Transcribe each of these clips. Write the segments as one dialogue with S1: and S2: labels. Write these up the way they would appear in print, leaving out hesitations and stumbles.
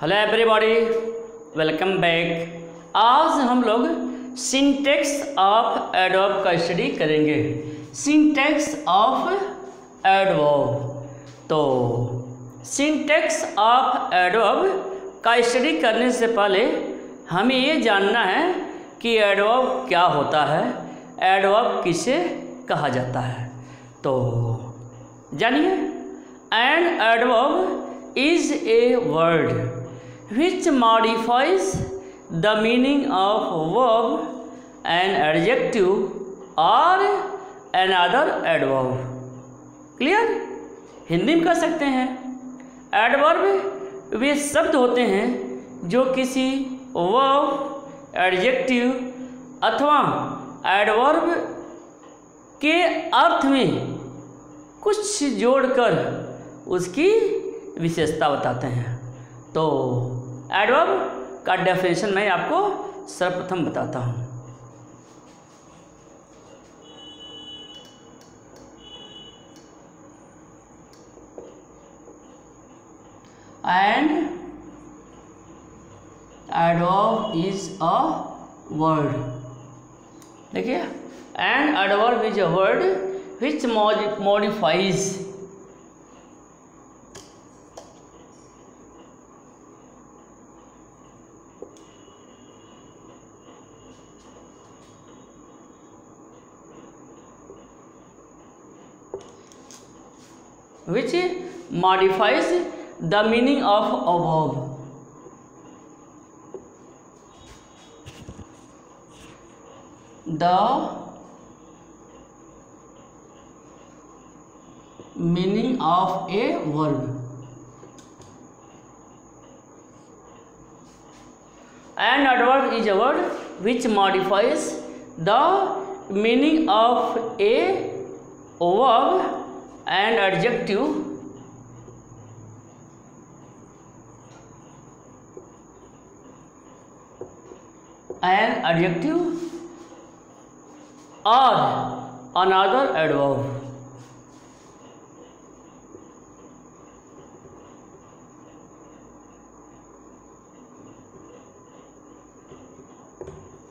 S1: Hello everybody, welcome back. आज हम लोग सिंटैक्स ऑफ एडवर्ब का स्टडी करेंगे। Syntax of adverb. तो सिंटैक्स ऑफ एडवर्ब का स्टडी करने से पहले हमें ये जानना है कि एडवर्ब क्या होता है, एडवर्ब किसे कहा जाता है। तो जानिए, an adverb is a word which modifies the meaning of verb, an adjective or another adverb। Clear? Hindi में कह सकते हैं एडवर्ब वे शब्द होते हैं जो किसी वर्ब, एडजेक्टिव अथवा एडवर्ब के अर्थ में कुछ जोड़कर उसकी विशेषता बताते हैं। तो एडवर्ब का डेफिनेशन मैं आपको सर्वप्रथम बताता हूँ। And adverb is a word. देखिए, and adverb is a word which modifies which modifies the meaning of a verb। The meaning of a verb। An adverb is a word which modifies the meaning of a verb and adjective or another adverb।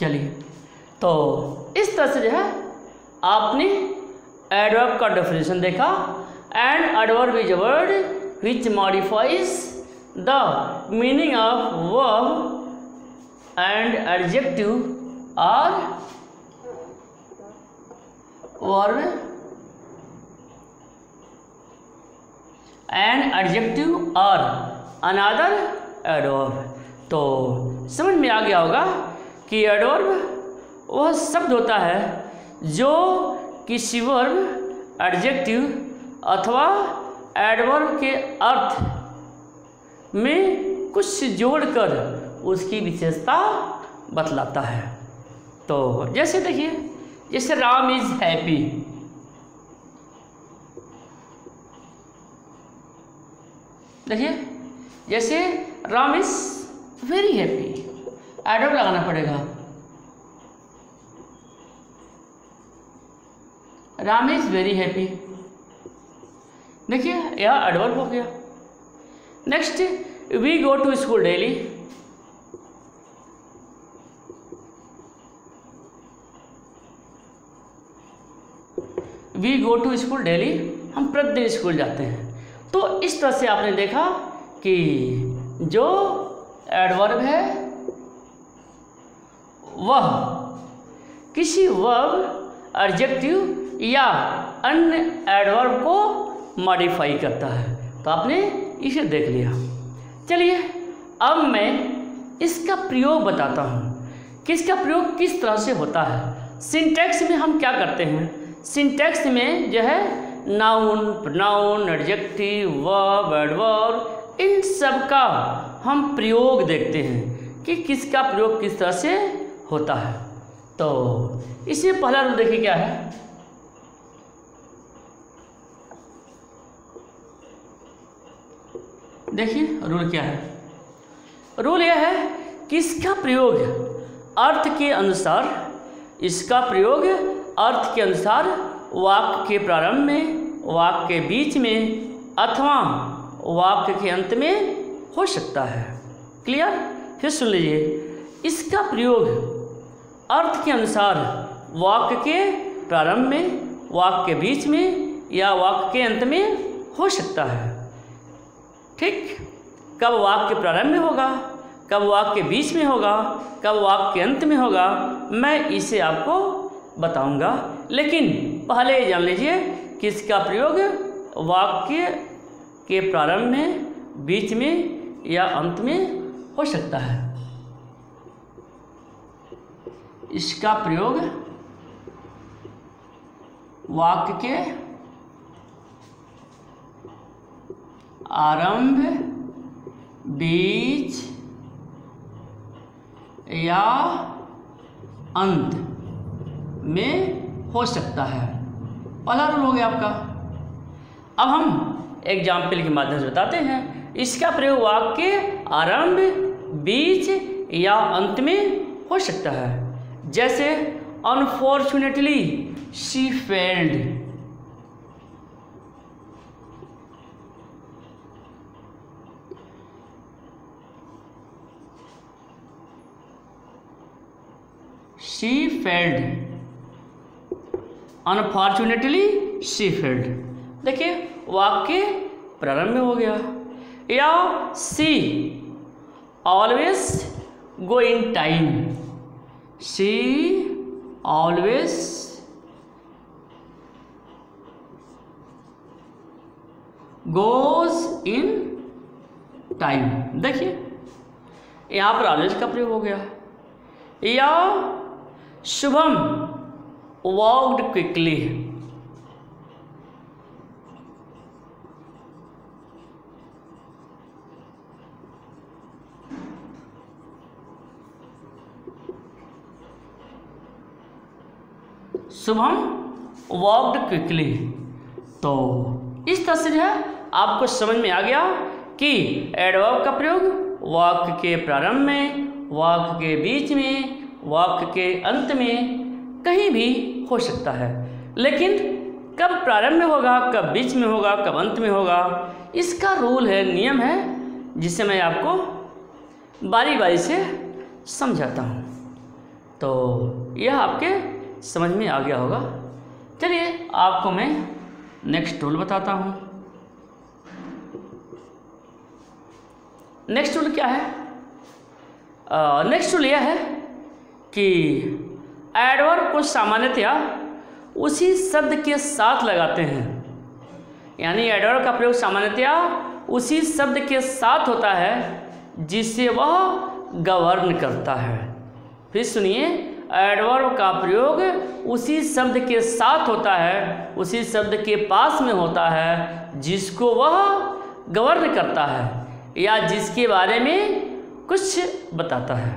S1: चलिए, तो इस तरह से जो है आपने adverb का definition देखा। And adverb is a word which modifies the meaning of verb and adjective और वर्ब एंड एडजेक्टिव और अनदर एडवर्ब। तो समझ में आ गया होगा कि एडवर्ब वह शब्द होता है जो किसी वर्ब, एडजेक्टिव अथवा एडवर्ब के अर्थ में कुछ जोड़कर उसकी विशेषता बतलाता है। तो जैसे देखिए, जैसे राम इज हैप्पी। देखिए, जैसे Ram is very happy, adverb लगाना पड़ेगा। Ram is very happy. देखिए, यह एडवर्ब हो गया। Next, we go to school daily. We go to school daily, हम प्रतिदिन स्कूल जाते हैं। तो इस तरह से आपने देखा कि जो एडवर्ब है वह किसी वर्ब, एडजेक्टिव या अन्य एडवर्ब को मॉडिफाई करता है। तो आपने इसे देख लिया। चलिए, अब मैं इसका प्रयोग बताता हूँ कि इसका प्रयोग किस तरह से होता है। सिंटैक्स में हम क्या करते हैं? सिंटैक्स में जो है noun, pronoun, adjective, verb, adverb, इन सब का हम प्रयोग देखते हैं कि किसका प्रयोग किस तरह से होता है। तो इसमें पहला रूल देखिए क्या है। देखिए रूल क्या है। रूल यह है कि इसका प्रयोग अर्थ के अनुसार, इसका प्रयोग अर्थ के अनुसार वाक्य के प्रारंभ में, वाक्य के बीच में अथवा वाक्य के अंत में हो सकता है। क्लियर? फिर सुन लीजिए, इसका प्रयोग अर्थ के अनुसार वाक्य के प्रारंभ में, वाक्य के बीच में या वाक्य के अंत में हो सकता है। ठीक, कब वाक्य के प्रारंभ में होगा, कब वाक्य के बीच में होगा, कब वाक्य के अंत में होगा, मैं इसे आपको बताऊंगा। लेकिन पहले ये जान लीजिए कि इसका प्रयोग वाक्य के प्रारंभ में, बीच में या अंत में हो सकता है। इसका प्रयोग वाक्य के आरंभ, बीच या अंत में हो सकता है। पहला रूल हो गया आपका। अब हम एग्जाम्पल के माध्यम से बताते हैं। इसका प्रयोग वाक्य के आरंभ, बीच या अंत में हो सकता है। जैसे unfortunately she failed, she failed, unfortunately she failed. देखिए वाक्य प्रारंभ में हो गया। या she always go in time, she always goes in time. देखिए यहाँ पर ऑलवेज का प्रयोग हो गया। या Shubham walked quickly, Shubham walked quickly. तो इस तरह से जो है आपको समझ में आ गया कि एडवर्ब का प्रयोग वाक्य के प्रारंभ में, वाक्य के बीच में, वाक्य के अंत में कहीं भी हो सकता है। लेकिन कब प्रारंभ में होगा, कब बीच में होगा, कब अंत में होगा, इसका रूल है, नियम है, जिसे मैं आपको बारी बारी से समझाता हूँ। तो यह आपके समझ में आ गया होगा। चलिए आपको मैं नेक्स्ट रूल बताता हूँ। नेक्स्ट रूल क्या है? नेक्स्ट रूल यह है कि एडवर्ब को सामान्यतया उसी शब्द के साथ लगाते हैं। यानी एडवर्ब का प्रयोग सामान्यतया उसी शब्द के साथ होता है जिसे वह गवर्न करता है। फिर सुनिए, एडवर्ब का प्रयोग उसी शब्द के साथ होता है, उसी शब्द के पास में होता है जिसको वह गवर्न करता है या जिसके बारे में कुछ बताता है।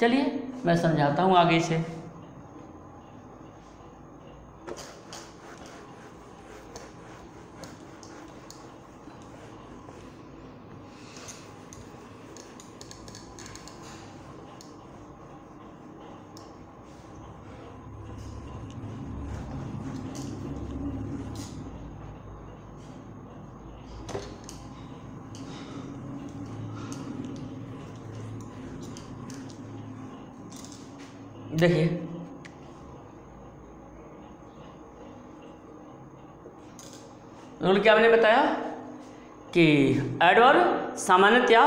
S1: चलिए मैं समझाता हूँ आगे से। देखिए रूल क्या मैंने बताया कि एडवर्ब सामान्यतया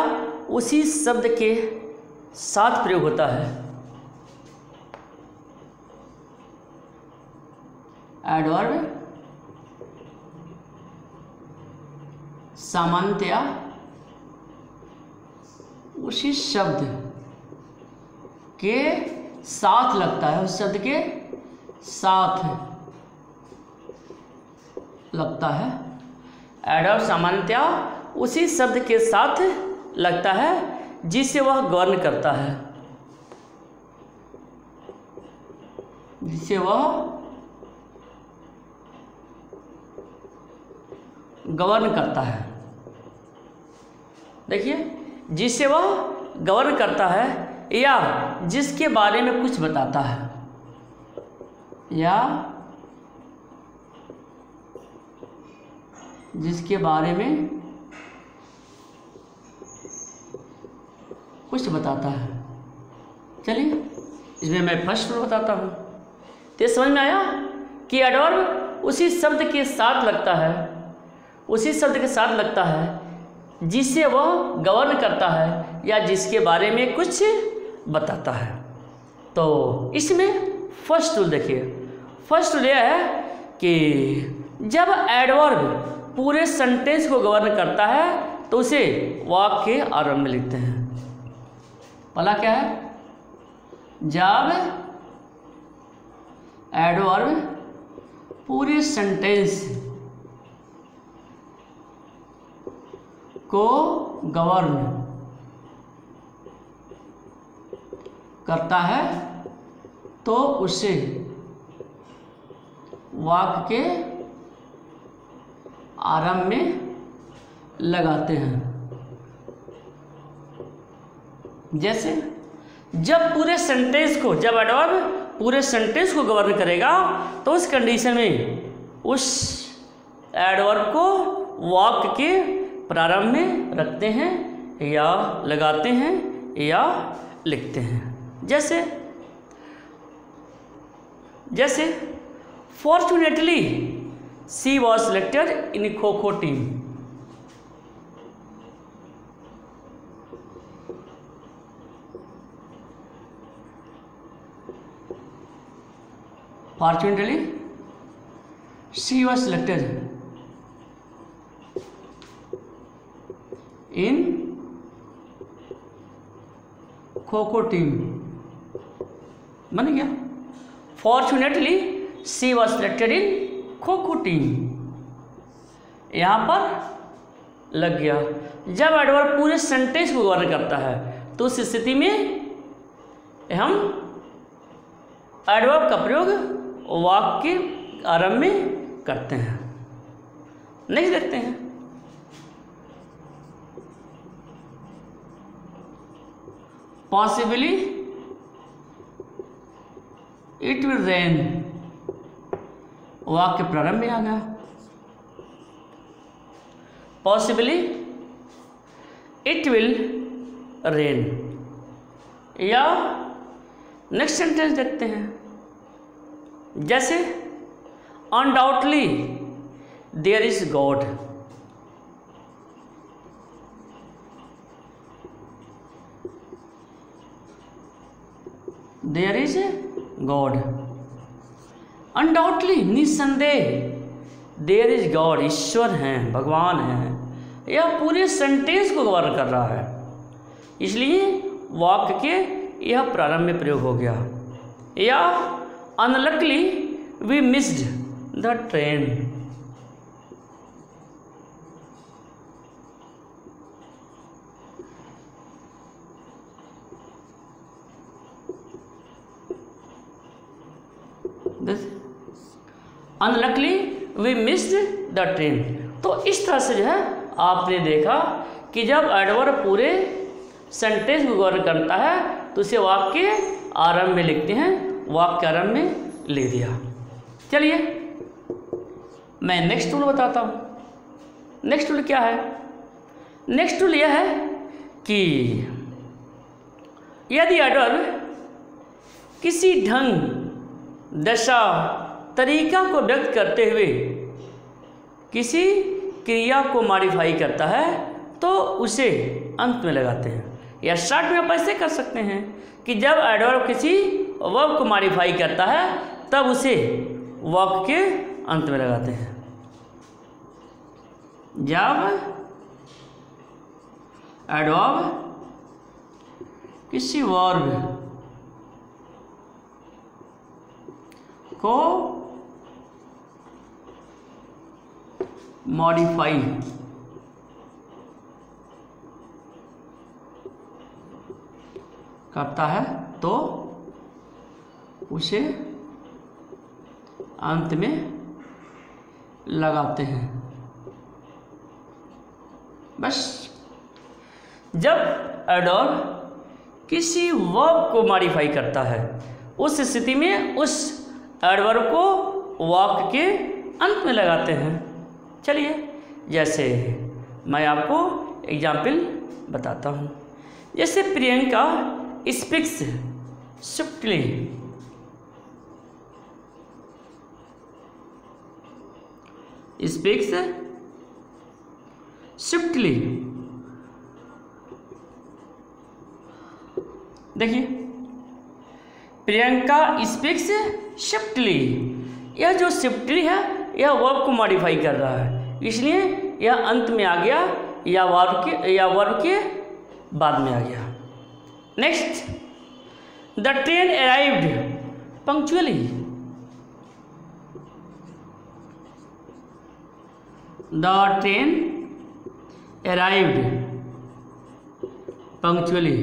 S1: उसी शब्द के साथ प्रयोग होता है। एडवर्ब सामान्यतया उसी शब्द के साथ लगता है, उस शब्द के साथ लगता है। एडवर्ब सामान्यतया उसी शब्द के साथ लगता है जिसे वह गवर्न करता है, जिसे वह गवर्न करता है। देखिए, जिसे वह गवर्न करता है या जिसके बारे में कुछ बताता है, या जिसके बारे में कुछ बताता है। चलिए इसमें मैं फर्स्ट रूल बताता हूँ। तो समझ में आया कि एडवर्ब उसी शब्द के साथ लगता है, उसी शब्द के साथ लगता है जिसे वह गवर्न करता है या जिसके बारे में कुछ बताता है। तो इसमें फर्स्ट रूल देखिए, फर्स्ट रूल यह है कि जब एडवर्ब पूरे सेंटेंस को गवर्न करता है तो उसे वाक्य के आरंभ में लिखते हैं। पहला क्या है, जब एडवर्ब पूरे सेंटेंस को गवर्न करता है तो उसे वाक्य के आरंभ में लगाते हैं। जैसे जब पूरे सेंटेंस को, जब एडवर्ब पूरे सेंटेंस को गवर्न करेगा तो उस कंडीशन में उस एडवर्ब को वाक्य के प्रारंभ में रखते हैं या लगाते हैं या लिखते हैं। जैसे fortunately she was selected in kho-kho team. Fortunately, she was selected in kho-kho team. बन गया, Fortunately, she was selected in kho-kho team. यहाँ पर लग गया। जब एडवर्ब पूरे सेंटेंस को गवर्न करता है तो उस स्थिति में हम एडवर्ब का प्रयोग वाक्य के आरंभ में करते हैं। नेक्स्ट देखते हैं, पॉसिबली इट विल रेन। वाक्य प्रारंभ में आ गया, पॉसिबली इट विल रेन। या नेक्स्ट सेंटेंस देखते हैं, जैसे undoubtedly there is God. There is God, undoubtedly निस्संदेह देयर इज गॉड, ईश्वर हैं, भगवान हैं। यह पूरे सेंटेंस को गवर्न कर रहा है, इसलिए वाक्य के यह प्रारंभ में प्रयोग हो गया। या unluckily we missed the train. Unluckily we missed the train. तो इस तरह से जो है आपने देखा कि जब एडवर्ब पूरे सेंटेंस को गवर्न करता है तो उसे वाक्य आरंभ में लिखते हैं, वाक्य आरंभ में लिख दिया। चलिए मैं नेक्स्ट रूल बताता हूँ। नेक्स्ट रूल क्या है? नेक्स्ट रूल यह है कि यदि एडवर्ब किसी ढंग, दशा, तरीका को व्यक्त करते हुए किसी क्रिया को मॉडिफाई करता है तो उसे अंत में लगाते हैं। या शॉर्ट में आप ऐसे कर सकते हैं कि जब एडवर्ब किसी वर्ब को मॉडिफाई करता है तब उसे वाक्य के अंत में लगाते हैं। जब एडवर्ब किसी वर्ब को मॉडिफाई करता है तो उसे अंत में लगाते हैं। बस जब एडवर्ब किसी वर्ब को मॉडिफाई करता है उस स्थिति में उस एडवर्ब को वाक्य के अंत में लगाते हैं। चलिए जैसे मैं आपको एग्जाम्पल बताता हूँ जैसे Priyanka speaks swiftly, speaks swiftly. देखिए प्रियंका स्पीक्स स्विफ्टली, यह जो स्विफ्टली है यह वर्ब को मॉडिफाई कर रहा है, इसलिए यह अंत में आ गया या वर्ब के बाद में आ गया। Next, the train arrived punctually, the train arrived punctually.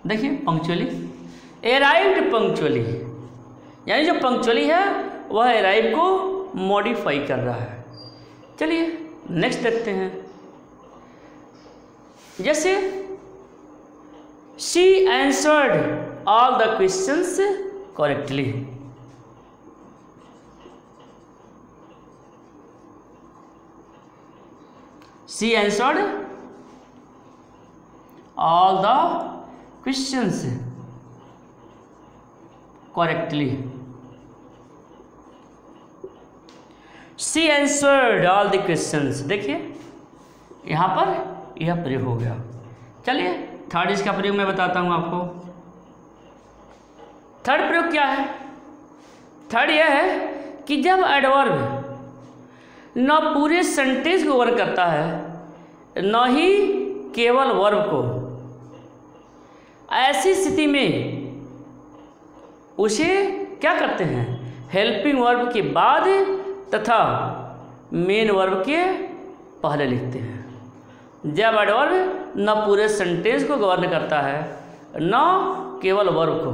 S1: देखिए पंक्चुअली, अराइव्ड पंक्चुअली, यानी जो पंक्चुअली है वह अराइव को मॉडिफाई कर रहा है। चलिए नेक्स्ट देखते हैं। जैसे she answered all the questions correctly, she answered all the questions correctly, she answered all the questions. देखिए यहाँ पर यह प्रयोग हो गया। चलिए थर्ड इसका प्रयोग मैं बताता हूँ आपको। थर्ड प्रयोग क्या है? थर्ड यह है कि जब एडवर्ब न पूरे सेंटेंस को वर्ग करता है न ही केवल वर्ब को, ऐसी स्थिति में उसे क्या करते हैं? हेल्पिंग वर्ब के बाद तथा मेन वर्ब के पहले लिखते हैं। जब एडवर्ब न पूरे सेंटेंस को गवर्न करता है न केवल वर्ब को,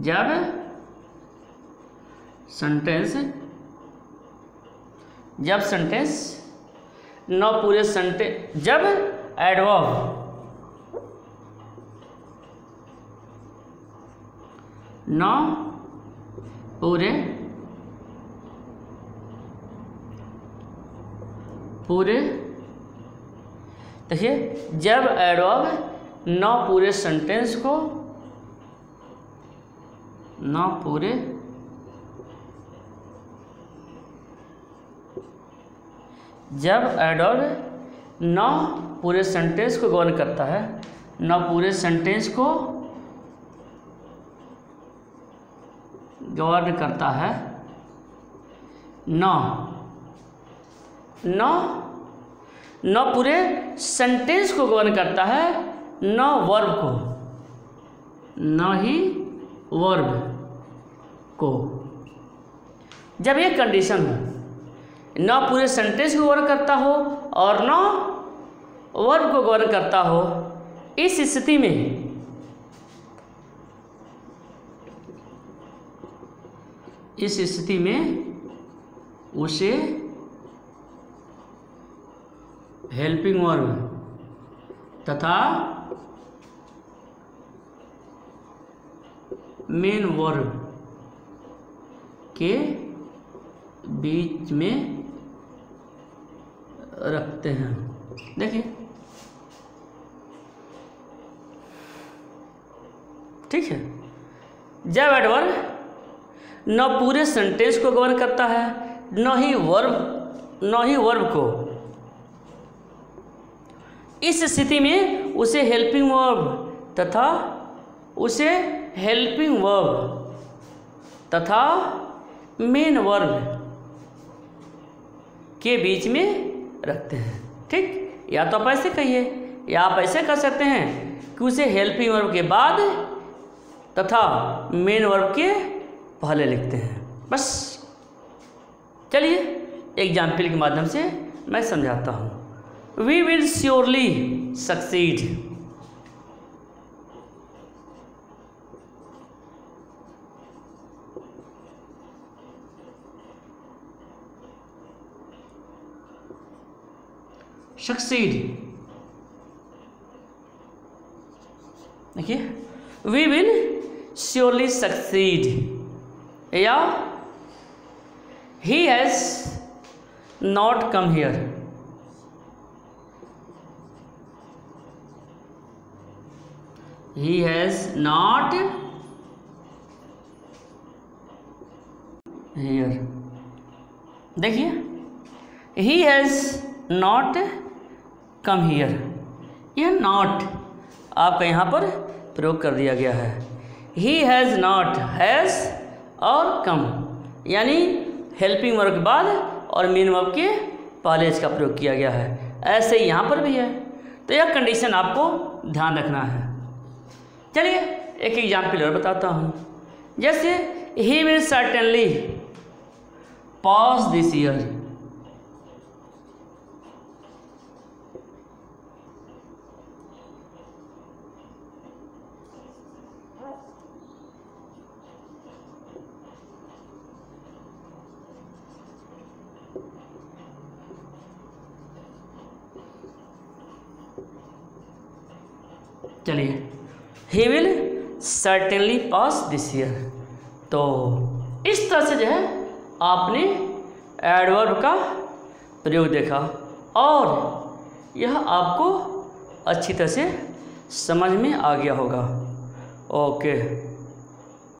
S1: जब सेंटेंस न पूरे सेंटेंस, जब एडवर्ब न पूरे देखिए, जब एडवर्ब न पूरे सेंटेंस को, न पूरे जब एडवर्ब न पूरे सेंटेंस को गवर्न करता है, न पूरे सेंटेंस को गवर्न करता है, न पूरे सेंटेंस को गवर्न करता है, न वर्ब को, न ही वर्ब को। जब ये कंडीशन हो, न पूरे सेंटेंस को गवर्न करता हो और न वर्ब को गवर्न करता हो, इस स्थिति में उसे हेल्पिंग वर्ब तथा मेन वर्ब के बीच में रखते हैं। देखिए ठीक है, जब एडवर्ब न पूरे सेंटेंस को गवर्न करता है न ही वर्ब को, इस स्थिति में उसे हेल्पिंग वर्ब तथा मेन वर्ब के बीच में रखते हैं। ठीक, या तो आप ऐसे कहिए या आप ऐसे कर सकते हैं कि उसे हेल्पिंग वर्ब के बाद तथा मेन वर्ब के पहले लिखते हैं। बस चलिए एग्जाम्पल के माध्यम से मैं समझाता हूँ। वी विल श्योरली सक्सीड, देखिए वी विल श्योरली सक्सीड, या he has not come here. He has not here. देखिए, he has not come here, यह नॉट आपका यहाँ पर प्रयोग कर दिया गया है। ही हैज़ नॉट, हैज़ और कम, यानी हेल्पिंग वर्ब के बाद और मेन वर्ब के पहले इसका प्रयोग किया गया है। ऐसे ही यहाँ पर भी है, तो यह कंडीशन आपको ध्यान रखना है। चलिए एक एग्जाम्पल और बताता हूँ। जैसे he will certainly pass this year. चलिए, he will certainly pass this year. तो इस तरह से जो है आपने एडवर्ब का प्रयोग देखा और यह आपको अच्छी तरह से समझ में आ गया होगा। ओके।